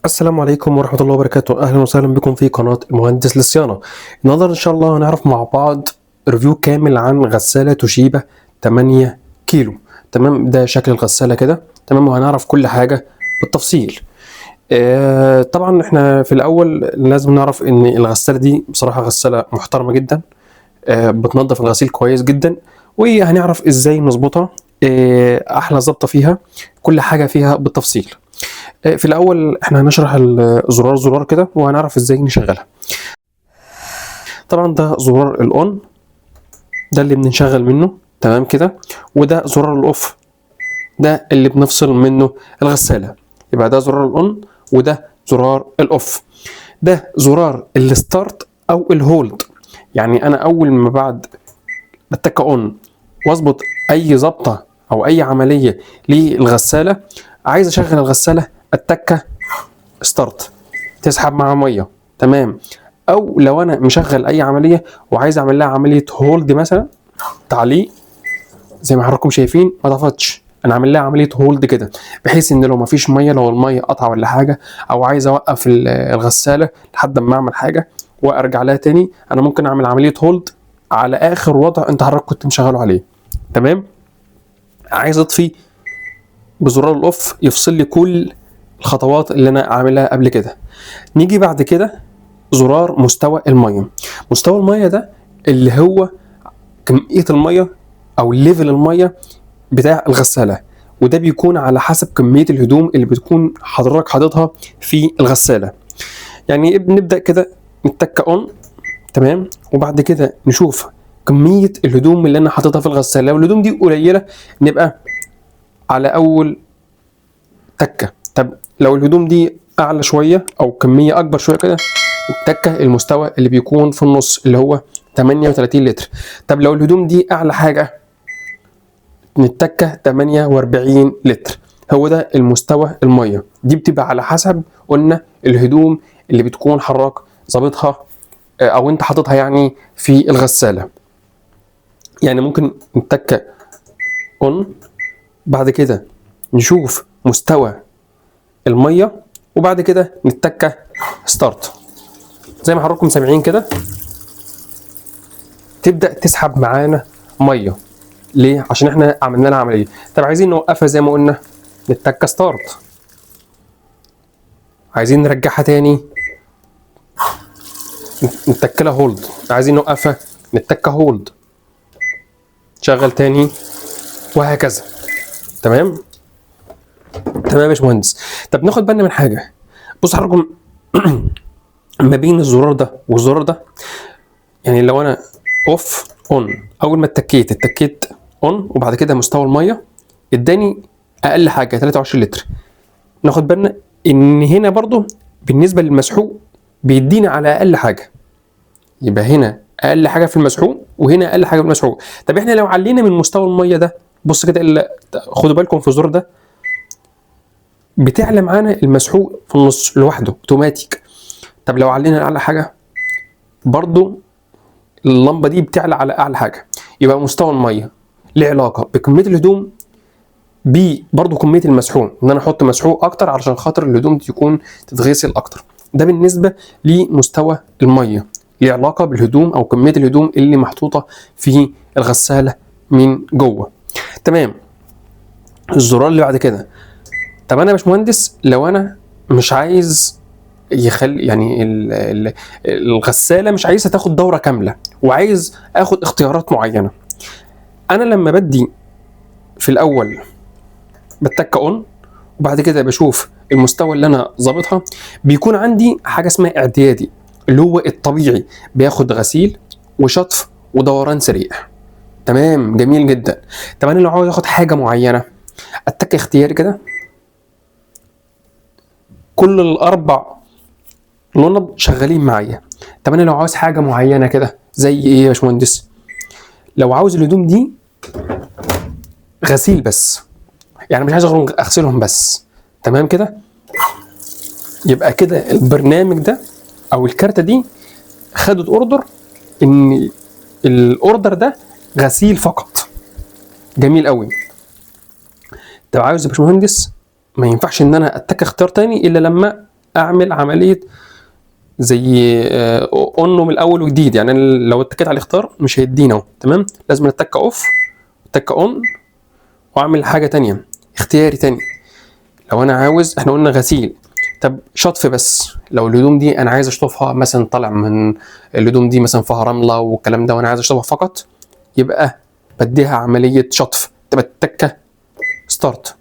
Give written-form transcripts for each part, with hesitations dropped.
السلام عليكم ورحمة الله وبركاته. أهلا وسهلا بكم في قناة المهندس للصيانة. النهاردة إن شاء الله هنعرف مع بعض ريفيو كامل عن غسالة توشيبا 8 كيلو. تمام، ده شكل الغسالة كده. تمام، وهنعرف كل حاجة بالتفصيل. طبعا احنا في الأول لازم نعرف إن الغسالة دي بصراحة غسالة محترمة جدا. بتنظف الغسيل كويس جدا، وهنعرف إزاي نظبطها. أحلى ظبطة فيها، كل حاجة فيها بالتفصيل. في الاول احنا هنشرح الزرار زرار كده وهنعرف ازاي نشغلها. طبعا ده زرار الاون، ده اللي بنشغل منه. تمام كده. وده زرار الاوف، ده اللي بنفصل منه الغسالة. يبقى ده زرار الاون وده زرار الاوف. ده زرار الستارت او الهولد، يعني انا اول ما بعد بتك اون واظبط اي ظبطة او اي عملية للغسالة، عايز اشغل الغسالة التكة ستارت تسحب مع ميه. تمام. او لو انا مشغل اي عمليه وعايز اعمل لها عمليه هولد مثلا، تعليق زي ما حضراتكم شايفين ما طفتش، انا عامل لها عمليه هولد كده، بحيث ان لو ما فيش ميه، لو الميه قطعه ولا حاجه، او عايز اوقف الغساله لحد ما اعمل حاجه وارجع لها تاني، انا ممكن اعمل عمليه هولد على اخر وضع انت حضرتك كنت مشغله عليه. تمام. عايز اطفي بزرار الاوف يفصل لي كل الخطوات اللي انا عاملها قبل كده. نيجي بعد كده زرار مستوى الميه. مستوى الميه ده اللي هو كميه الميه او ليفل الميه بتاع الغساله، وده بيكون على حسب كميه الهدوم اللي بتكون حضرتك حاططها في الغساله. يعني بنبدا كده نتك اون. تمام. وبعد كده نشوف كميه الهدوم اللي انا حاططها في الغساله، لو الهدوم دي قليله نبقى على اول تكه. طب لو الهدوم دي اعلى شويه او كميه اكبر شويه كده، التكه المستوى اللي بيكون في النص اللي هو 38 لتر. طب لو الهدوم دي اعلى حاجه نتكه 48 لتر. هو ده المستوى الميه. دي بتبقى على حسب قلنا الهدوم اللي بتكون حضرتك ظابطها او انت حاططها يعني في الغساله. يعني ممكن نتكه اون، بعد كده نشوف مستوى الميه، وبعد كده نتكه ستارت زي ما حضراتكم سامعين كده، تبدا تسحب معانا ميه. ليه؟ عشان احنا عملنا لها عمليه. طب عايزين نوقفها زي ما قلنا نتك ستارت، عايزين نرجعها تاني نتك لها هولد، عايزين نوقفها نتك هولد، شغل تاني، وهكذا. تمام. تمام يا باشمهندس. طب ناخد بالنا من حاجه. بص حضراتكم ما بين الزرار ده والزرار ده، يعني لو انا اوف اون، اول ما اتكيت اون وبعد كده مستوى الميه اداني اقل حاجه 23 لتر. ناخد بالنا ان هنا برضو بالنسبه للمسحوق بيدينا على اقل حاجه، يبقى هنا اقل حاجه في المسحوق وهنا اقل حاجه في المسحوق. طب احنا لو علينا من مستوى الميه ده، بص كده خدوا بالكم في الزرار ده بتعلى معانا المسحوق في النص لوحده اوتوماتيك. طب لو علينا اعلى حاجه برضو اللمبه دي بتعلى على اعلى حاجه. يبقى مستوى الميه له علاقه بكميه الهدوم، برضه كميه المسحوق، ان انا احط مسحوق اكتر علشان خاطر الهدوم دي تكون تتغسل اكتر. ده بالنسبه لمستوى الميه، ليه علاقه بالهدوم او كميه الهدوم اللي محطوطه في الغساله من جوه. تمام. الزرار اللي بعد كده، طب انا يا باشمهندس لو انا مش عايز يخلي يعني الغساله مش عايزها تاخد دوره كامله وعايز اخد اختيارات معينه، انا لما بدي في الاول بتك اون وبعد كده بشوف المستوى اللي انا ظابطها، بيكون عندي حاجه اسمها اعتيادي اللي هو الطبيعي، بياخد غسيل وشطف ودوران سريع. تمام، جميل جدا. طب انا لو عاوز اخد حاجه معينه اتك اختياري كده، كل الاربع لونب شغالين معايا. طب انا لو عاوز حاجه معينه كده زي ايه يا باشمهندس؟ لو عاوز الهدوم دي غسيل بس، يعني مش عايز اغسلهم بس، تمام كده، يبقى كده البرنامج ده او الكارته دي خدت اوردر ان الاوردر ده غسيل فقط. جميل قوي. طب عاوز يا باشمهندس ما ينفعش ان انا اتك اختيار تاني الا لما اعمل عمليه زي اون من الاول وجديد. يعني لو اتكيت على الاختار مش هيدينا اهو. تمام، لازم اتك اوف اتك اون واعمل حاجه تانية اختياري تاني. لو انا عاوز، احنا قلنا غسيل، طب شطف بس. لو الهدوم دي انا عايز اشطفها مثلا، طالع من الهدوم دي مثلا فيها رمله والكلام ده وانا عايز اشطفها فقط، يبقى بديها عمليه شطف، تبقى التكه ستارت.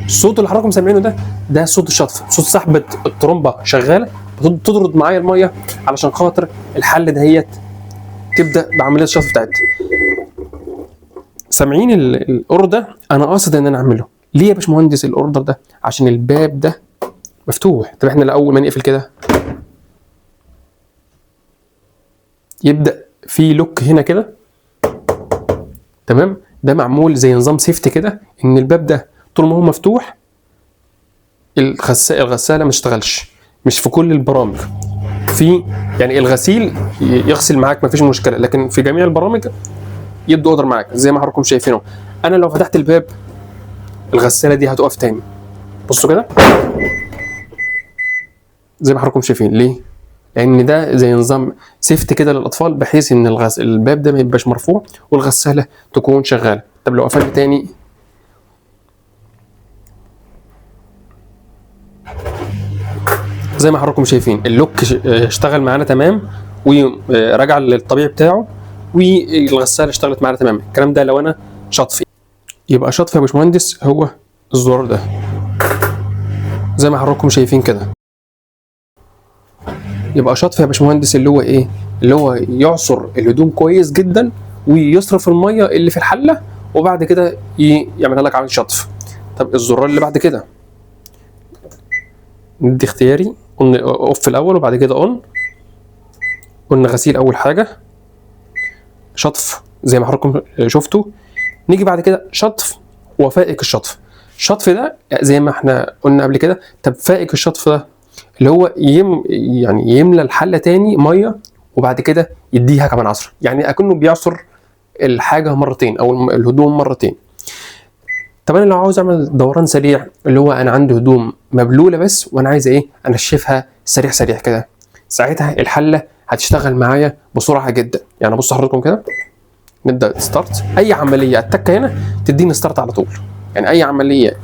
الصوت اللي حضراتكم سامعينه ده صوت الشطف، صوت سحبه الطرمبه شغاله بتطرد معايا الميه علشان خاطر الحل دهيت تبدا بعمليه الشطف بتاعتها. سامعين الاوردر ده؟ انا قاصد ان انا اعمله ليه يا باشمهندس الاوردر ده؟ عشان الباب ده مفتوح. طب احنا الاول ما نقفل كده يبدا في لوك هنا كده، تمام، ده معمول زي نظام سيفتي كده، ان الباب ده طول ما هو مفتوح الغساله ما تشتغلش. مش في كل البرامج، في يعني الغسيل يغسل معاك ما فيش مشكله، لكن في جميع البرامج يدوا اوردر معاك زي ما حضراتكم شايفينه. انا لو فتحت الباب الغساله دي هتقف تاني. بصوا كده زي ما حضراتكم شايفين. ليه؟ لان ده زي نظام سيفتي كده للاطفال، بحيث ان الباب ده ما يبقاش مرفوع والغساله تكون شغاله. طب لو قفلت تاني زي ما حضراتكم شايفين اللوك اشتغل معانا تمام ورجع للطبيعي بتاعه، والغساله اشتغلت معانا تمام. الكلام ده لو انا شطفي. يبقى شطفي يا باشمهندس هو الزرار ده زي ما حضراتكم شايفين كده. يبقى شطفي يا باشمهندس اللي هو ايه؟ اللي هو يعصر الهدوم كويس جدا ويصرف الميه اللي في الحله، وبعد كده يعملها لك عمليه شطف. طب الزرار اللي بعد كده ندي اختياري، قلنا اوف الاول وبعد كده اون. قلنا غسيل اول حاجه، شطف زي ما حضراتكم شفتوا. نيجي بعد كده شطف وفائق الشطف. الشطف ده زي ما احنا قلنا قبل كده. طب فائق الشطف ده اللي هو يعني يملى الحله تاني ميه وبعد كده يديها كمان عصر، يعني اكنه بيعصر الحاجه مرتين او الهدوم مرتين. طب انا لو عاوز اعمل دوران سريع، اللي هو انا عندي هدوم مبلوله بس وانا عايز ايه؟ انشفها سريع سريع كده، ساعتها الحله هتشتغل معايا بسرعه جدا. يعني بصوا حضراتكم كده، نبدا ستارت. اي عمليه اتكه هنا تديني ستارت على طول، يعني اي عمليه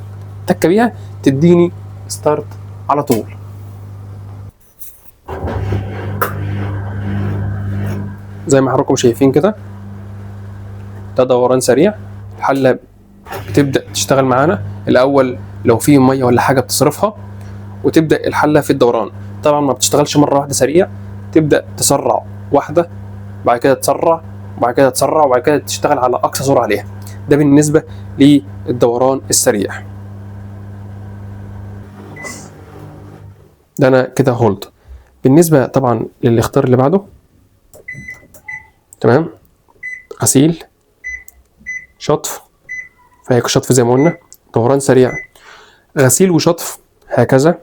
اتكه بيها تديني ستارت على طول. زي ما حضراتكم شايفين كده ده دوران سريع. الحله بتبدا تشتغل معانا الاول لو في ميه ولا حاجه بتصرفها، وتبدا الحله في الدوران. طبعا ما بتشتغلش مره واحده سريع، تبدا تسرع واحده بعد كده تسرع وبعد كده تسرع وبعد كده تشتغل على اقصى سرعه عليها. ده بالنسبه للدوران السريع. ده انا كده هولد. بالنسبه طبعا للاختيار اللي بعده، تمام، غسيل، شطف، فهيك شطف زي ما قلنا، دوران سريع، غسيل وشطف، هكذا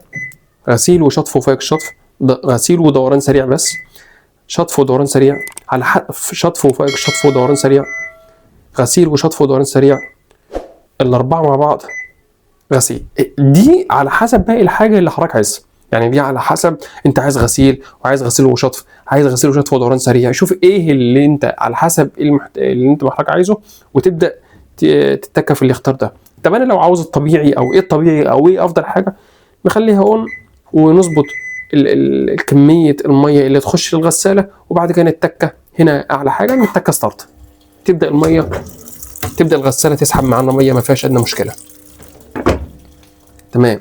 غسيل وشطف وفايق الشطف، غسيل ودوران سريع بس، شطف ودوران سريع، على شطف وفايق الشطف ودوران سريع، غسيل وشطف ودوران سريع، الاربعه مع بعض غسيل. دي على حسب باقي الحاجه اللي حضرتك عايزها، يعني دي على حسب انت عايز غسيل وعايز غسيل وشطف، عايز غسيل وشطف ودوران سريع. شوف ايه اللي انت على حسب اللي انت حضرتك عايزه وتبدا تتكى في الاختيار ده. طب انا لو عاوز الطبيعي او ايه الطبيعي او ايه افضل حاجه، نخليها اون ونظبط كميه الميه اللي تخش الغساله، وبعد كده نتكه هنا اعلى حاجه نتكه ستارت، تبدا الميه تبدا الغساله تسحب معانا ميه ما فيهاش ادنى مشكله. تمام.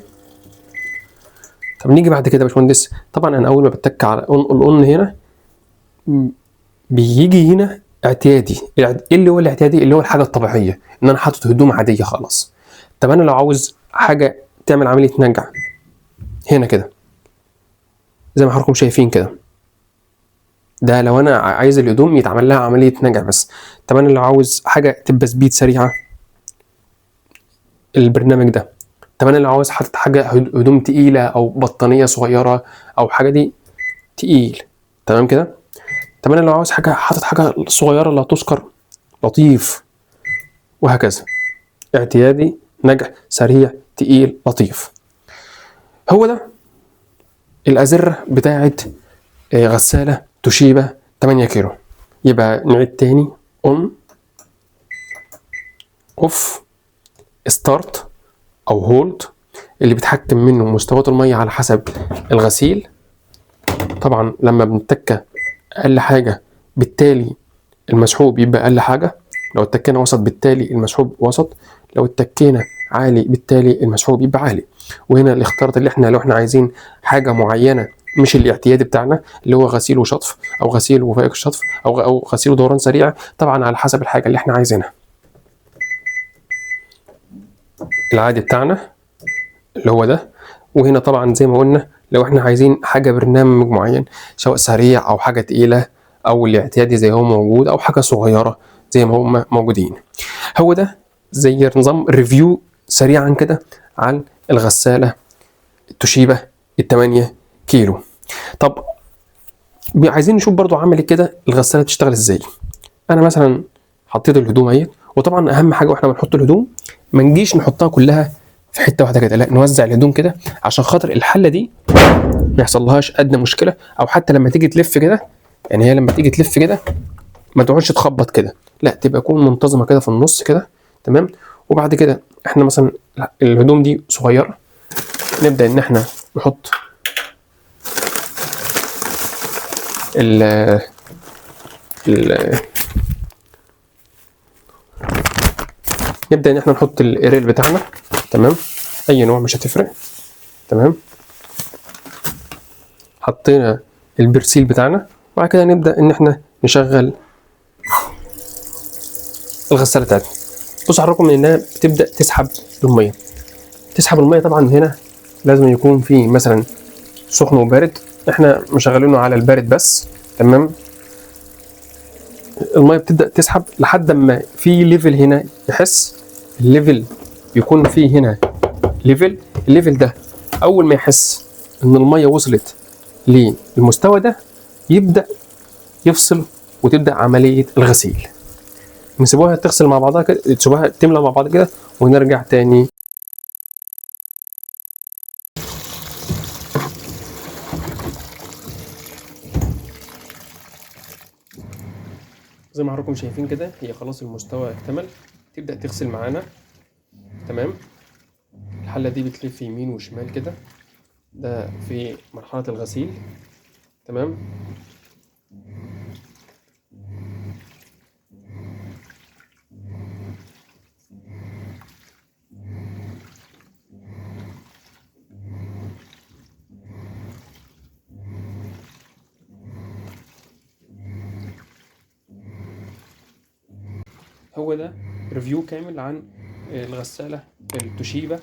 طب نيجي بعد كده يا باشمهندس، طبعا انا اول ما بتك على اون هنا بيجي هنا اعتيادي. ايه اللي هو الاعتيادي؟ اللي هو الحاجه الطبيعيه ان انا حاطط هدوم عاديه خلاص. طب انا لو عاوز حاجه تعمل عمليه نجع هنا كده زي ما حضراتكم شايفين كده، ده لو انا عايز الهدوم يتعمل لها عمليه نجع بس. طب انا لو عاوز حاجه تبقى سبيد سريعه، البرنامج ده. طب انا لو عاوز حاطط حاجه هدوم تقيله او بطانيه صغيره او حاجه دي تقيل، تمام كده. طب انا لو عاوز حاجه حاطط حاجه صغيره لا تذكر، لطيف، وهكذا. اعتيادي، نجع، سريع، تقيل، لطيف. هو ده الأزرة بتاعت غسالة توشيبا 8 كيلو. يبقى نعيد تاني: اون، اوف، ستارت او هولد، اللي بيتحكم منه مستويات المية على حسب الغسيل. طبعا لما بنتك اقل حاجة بالتالي المسحوب يبقى اقل حاجة، لو اتكينا وسط بالتالي المسحوب وسط، لو اتكينا عالي بالتالي المسحوب يبقى عالي. وهنا الاختيارات اللي احنا لو احنا عايزين حاجة معينة مش الاعتيادي بتاعنا اللي هو غسيل وشطف او غسيل وفائق الشطف او غسيل ودوران سريع، طبعا على حسب الحاجة اللي احنا عايزينها. العادي بتاعنا اللي هو ده. وهنا طبعا زي ما قلنا لو احنا عايزين حاجة برنامج معين سواء سريع او حاجة تقيلة او الاعتيادي زي هو موجود او حاجة صغيرة زي ما هم موجودين. هو ده زي نظام ريفيو سريعا كده عن الغسالة التوشيبا 8 كيلو. طب عايزين نشوف برضو عملي كده الغسالة بتشتغل ازاي. انا مثلا حطيت الهدوم اهي، وطبعا اهم حاجة واحنا بنحط الهدوم ما نجيش نحطها كلها في حته واحده كده، لا نوزع الهدوم كده عشان خاطر الحله دي ما يحصلهاش ادنى مشكله، او حتى لما تيجي تلف كده، يعني هي لما تيجي تلف كده ما تقعدش تخبط كده، لا تبقى تكون منتظمه كده في النص كده. تمام. وبعد كده احنا مثلا الهدوم دي صغيره، نبدا ان احنا نحط ال ال نبدا ان احنا نحط الاريل بتاعنا. تمام. اي نوع مش هتفرق. تمام. حطينا البرسيل بتاعنا، وبعد كده نبدا ان احنا نشغل الغساله بتاعتنا. بص حضراتكم انها بتبدا تسحب الميه. تسحب الميه طبعا هنا لازم يكون في مثلا سخن وبارد، احنا مشغلينه على البارد بس. تمام. الميه بتبدا تسحب لحد ما في ليفل هنا يحس الليفل، يكون في هنا ليفل. الليفل ده اول ما يحس ان الميه وصلت للمستوى ده يبدا يفصل وتبدا عمليه الغسيل. نسيبوها تغسل مع بعضها كده، تسيبوها تملى مع بعض كده ونرجع تاني. زي ما حضراتكم شايفين كده هي خلاص المستوى اكتمل، تبدا تغسل معانا. تمام. الحله دي بتلف يمين وشمال كده، ده في مرحله الغسيل. تمام. هو ده ريفيو كامل عن الغسالة التوشيبا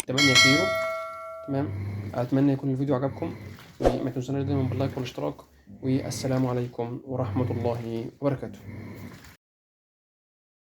8 كيلو. تمام. اتمنى يكون الفيديو عجبكم، وما تنسوناش دايما باللايك والاشتراك، والسلام عليكم ورحمة الله وبركاته.